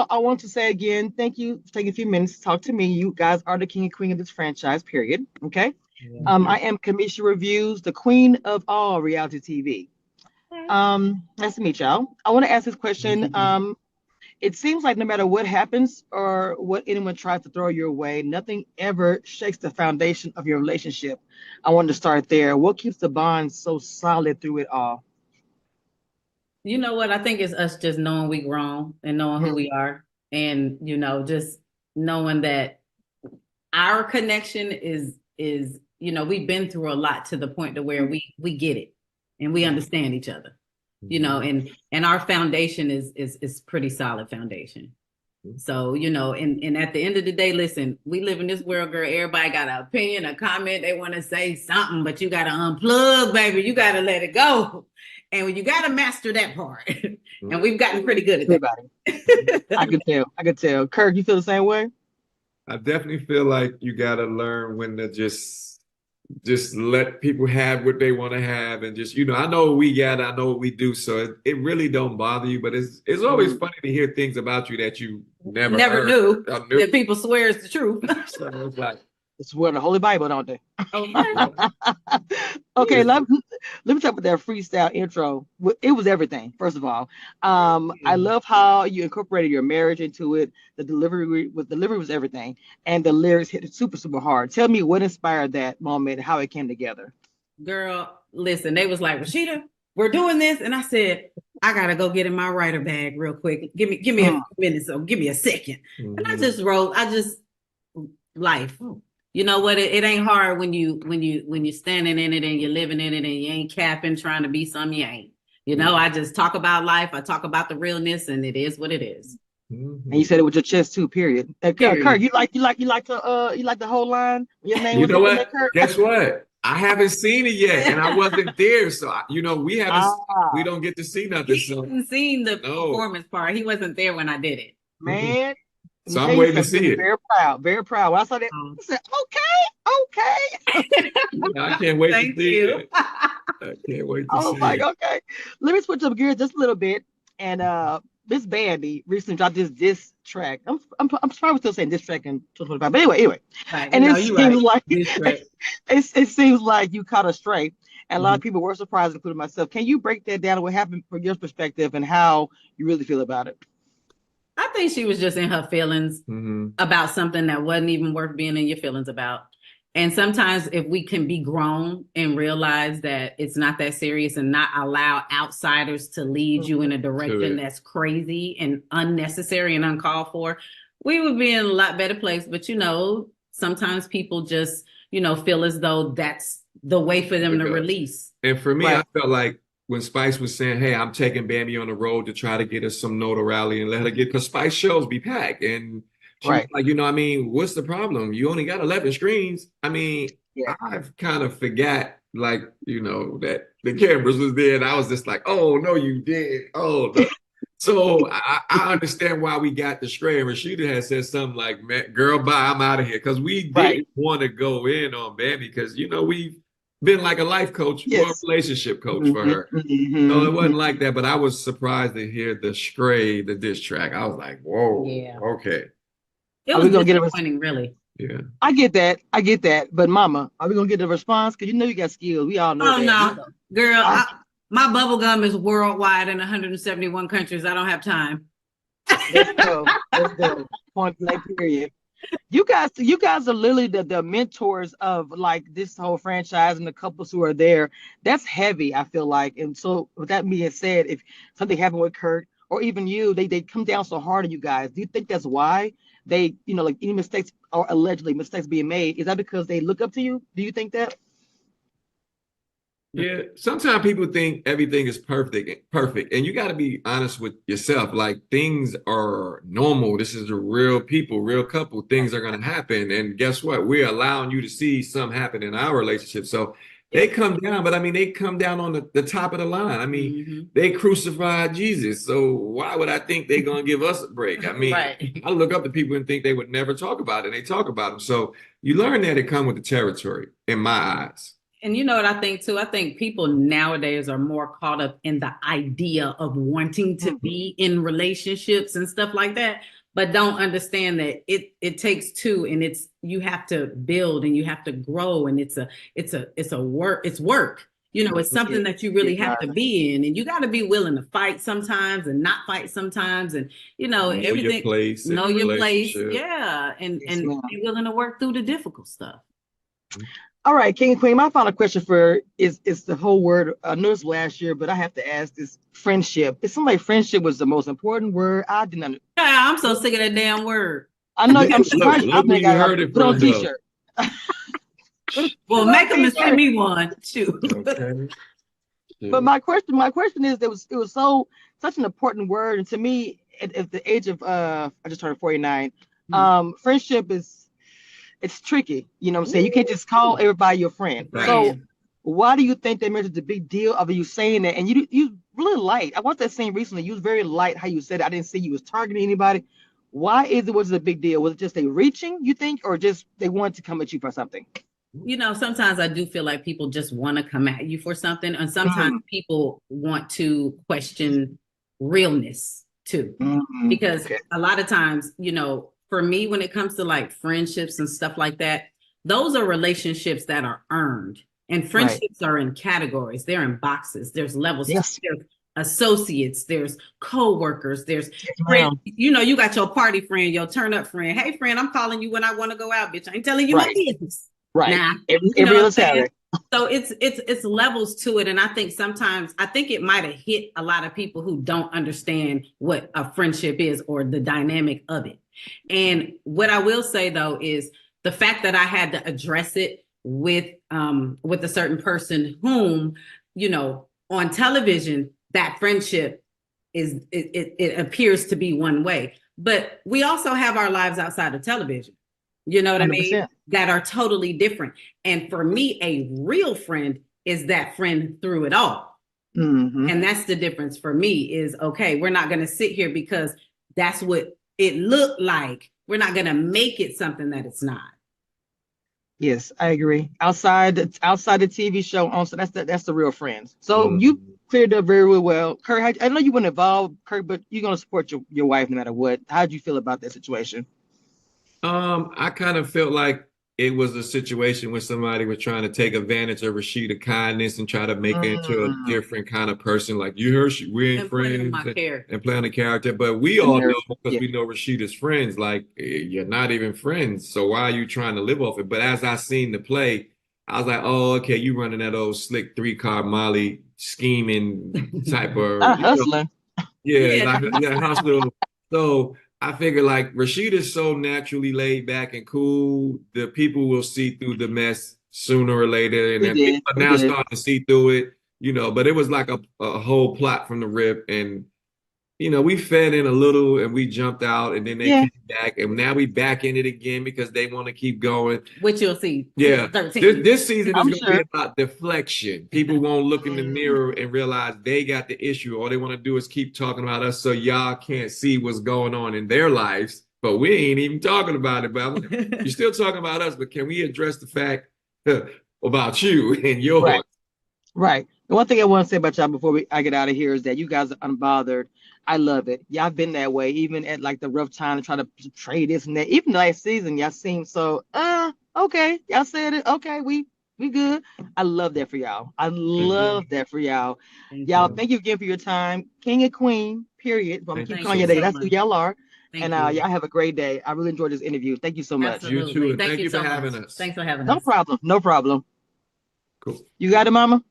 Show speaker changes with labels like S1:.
S1: I want to say again, thank you for taking a few minutes to talk to me. You guys are the king and queen of this franchise, period. Okay.
S2: Yeah.
S1: I am Commission Reviews, the queen of all reality TV. Nice to meet y'all. I want to ask this question. It seems like no matter what happens or what anyone tries to throw your way, nothing ever shakes the foundation of your relationship. I wanted to start there. What keeps the bond so solid through it all?
S2: You know what? I think it's us just knowing we grown and knowing who
S1: Mhm.
S2: we are, and just knowing that our connection is we've been through a lot to the point to where we get it and we understand each other. And our foundation is pretty solid foundation. So, and at the end of the day, listen, we live in this world, girl. Everybody got an opinion, a comment. They want to say something, but you got to unplug, baby. You got to let it go. And you got to master that part. And we've gotten pretty good at that.
S1: Everybody. I can tell. I can tell. Kirk, you feel the same way?
S3: I definitely feel like you got to learn when to just let people have what they want to have, and just I know what we got, I know what we do, so it really don't bother you. But it's always funny to hear things about you that you never heard,
S2: knew
S3: or
S2: that people swear it's the truth.
S3: So it's like,
S1: It's where the Holy Bible, don't they?
S2: Okay.
S1: Okay, let me talk about that freestyle intro. It was everything, first of all. I love how you incorporated your marriage into it. The delivery was everything. And the lyrics hit it super, super hard. Tell me what inspired that moment, how it came together.
S2: Girl, listen, they was like, Rasheeda, we're doing this. And I said, I gotta go get in my writer bag real quick. Give me a few minutes, so give me a second. And I just wrote, life. You know what? It ain't hard when you standing in it and you're living in it and you ain't capping, trying to be something you ain't. I just talk about life. I talk about the realness, and it is what it is.
S1: And you said it with your chest too. Period. Kirk, you like the whole line. Your name was
S3: you know
S1: in there,
S3: what?
S1: Kirk?
S3: Guess what? I haven't seen it yet, and I wasn't there, so we haven't. We
S1: Ah,
S3: don't get to see nothing.
S2: He
S3: So
S2: hadn't seen the
S3: no,
S2: performance part. He wasn't there when I did it.
S1: man. Let me
S3: so
S1: tell
S3: I'm
S1: you
S3: waiting to
S1: something.
S3: see it.
S1: Very proud. Very proud. When I saw that,
S2: Um,
S1: I said, okay.
S3: I can't wait to
S2: Thank
S3: see
S2: you.
S3: it. I can't wait
S1: I
S3: to
S1: was
S3: see
S1: like,
S3: it.
S1: okay. Let me switch up gears just a little bit. And Miss Bandy recently dropped this diss track. I'm probably still saying diss track in 2025. But anyway.
S2: Right.
S1: And it
S2: You're
S1: seems
S2: right.
S1: like
S2: This track.
S1: it seems like you caught a stray. And a lot
S2: Mhm.
S1: of people were surprised, including myself. Can you break that down? What happened from your perspective and how you really feel about it?
S2: I think she was just in her feelings about something that wasn't even worth being in your feelings about. And sometimes if we can be grown and realize that it's not that serious and not allow outsiders to lead you in a direction that's crazy and unnecessary and uncalled for, we would be in a lot better place. But sometimes people just, feel as though that's the way for them to release.
S3: And for me,
S1: Right.
S3: I felt like when Spice was saying, "Hey, I'm taking Bambi on the road to try to get us some notoriety and let her get," because Spice shows be packed, and she was
S1: Right.
S3: like, I mean, what's the problem? You only got 11 screens. I mean,
S1: Yeah.
S3: I've kind of forgot, like, that the cameras was there, and I was just like, oh no, you did. Oh no. So I understand why we got the stray. And Rasheeda had said something like, "Man, girl, bye, I'm out of here," because we
S1: Right.
S3: didn't want to go in on Bambi because we've been like a life coach or a
S1: Yes.
S3: relationship coach for her. So it wasn't like that, but I was surprised to hear the diss track. I was like, whoa,
S2: Yeah.
S3: okay.
S2: It
S1: Are
S2: was
S1: we gonna get a
S2: disappointing, really.
S3: Yeah.
S1: I get that. I get that. But mama, are we gonna get a response? Because you got skills. We all know
S2: Oh,
S1: that.
S2: no. Girl,
S1: I,
S2: my bubble gum is worldwide in 171 countries. I don't have time.
S1: let's go. Let's go. Point blank period. You guys are literally the mentors of like this whole franchise and the couples who are there. That's heavy, I feel like. And so with that being said, if something happened with Kurt or even you, they come down so hard on you guys. Do you think that's why they, like any mistakes or allegedly mistakes being made? Is that because they look up to you? Do you think that?
S3: Yeah, sometimes people think everything is perfect, and you got to be honest with yourself. Like, things are normal. This is a real people, real couple. Things are going to happen, and guess what? We're allowing you to see some happen in our relationship. So they come down, but I mean, they come down on the top of the line. I mean, they crucified Jesus. So why would I think they're going to give us a break? I mean,
S2: Right.
S3: I look up to people and think they would never talk about it. And they talk about them. So you learn that it comes with the territory, in my eyes.
S2: And you know what I think too? I think people nowadays are more caught up in the idea of wanting to be in relationships and stuff like that, but don't understand that it takes two, and you have to build and you have to grow, and it's work. You know, it's something that you really have to be in, and you got to be willing to fight sometimes and not fight sometimes, and you know,
S3: Know
S2: everything.
S3: your place.
S2: Know your place, yeah, and be willing to work through the difficult stuff.
S1: All right, King and Queen, my final question for is the whole word. I knew this last year, but I have to ask this: friendship. It seemed like friendship was the most important word. I didn't understand.
S2: Yeah, I'm so sick of that damn word.
S1: I know. I'm surprised.
S3: Look where you heard it
S1: put on
S3: from,
S1: t-shirt.
S2: Well, make them send me one too.
S3: Okay.
S1: But my question is, it was such an important word, and to me, at the age of I just turned 49, friendship it's tricky. You know what I'm saying? You can't just call everybody your friend.
S3: Right.
S1: So why do you think they made it a big deal of you saying that? And you really light. I watched that scene recently. You was very light how you said it. I didn't see you was targeting anybody. Why was it a big deal? Was it just they reaching, you think, or just they wanted to come at you for something?
S2: You know, sometimes I do feel like people just want to come at you for something. And sometimes people want to question realness too. Because a lot of times, you know, for me, when it comes to like friendships and stuff like that, those are relationships that are earned. And friendships are in categories. They're in boxes. There's levels.
S1: Yes.
S2: There's associates. There's co-workers. There's friends. You know, you got your party friend, your turn-up friend. Hey, friend, I'm calling you when I want to go out, bitch. I ain't telling you my business.
S1: Right.
S2: Nah,
S1: every other Saturday.
S2: So it's levels to it. And I think sometimes it might have hit a lot of people who don't understand what a friendship is or the dynamic of it. And what I will say though is the fact that I had to address it with a certain person whom, you know, on television, that friendship it appears to be one way. But we also have our lives outside of television. You know what 100%. I mean? That are totally different. And for me, a real friend is that friend through it all. And that's the difference for me is, okay, we're not going to sit here because that's what it looked like. We're not going to make it something that it's not.
S1: Yes, I agree. Outside the TV show, also that's the real friends. So you cleared up very well. Kirk, I know you weren't involved, Kirk, but you're going to support your wife no matter what. How'd you feel about that situation?
S3: I kind of felt like it was a situation where somebody was trying to take advantage of Rasheeda's kindness and try to make her into a different kind of person. Like you heard, we're friends and play on the character. But we all know, because we know Rasheeda's friends, like you're not even friends. So why are you trying to live off it? But as I seen the play, I was like, oh, okay, you running that old slick 3-car Molly scheming type of
S1: hustling.
S3: Hustling. So I figure like Rasheeda's so naturally laid back and cool, the people will see through the mess sooner or later. And then people are now starting to see through it, you know, but it was like a whole plot from the rip. And, you know, we fed in a little and we jumped out and then they came back and now we back in it again because they want to keep going.
S2: Which you'll see.
S3: Yeah. This season is going to be about deflection. People won't look in the mirror and realize they got the issue. All they want to do is keep talking about us so y'all can't see what's going on in their lives. But we ain't even talking about it. But you're still talking about us. But can we address the fact about you and yours?
S1: Right. The one thing I want to say about y'all before I get out of here is that you guys are unbothered. I love it. Y'all been that way, even at like the rough time to try to trade this and that. Even last season, y'all seem so, okay. Y'all said it. Okay, we good. I love that for y'all. I love that for y'all. Y'all, thank you again for your time. King and Queen, period. I'm going to keep calling you that. That's who y'all are. And y'all have a great day. I really enjoyed this interview. Thank you so much.
S2: Absolutely.
S3: You too. Thank you for having us.
S2: Thanks for having us.
S1: No problem.
S3: Cool.
S1: You got it, Mama?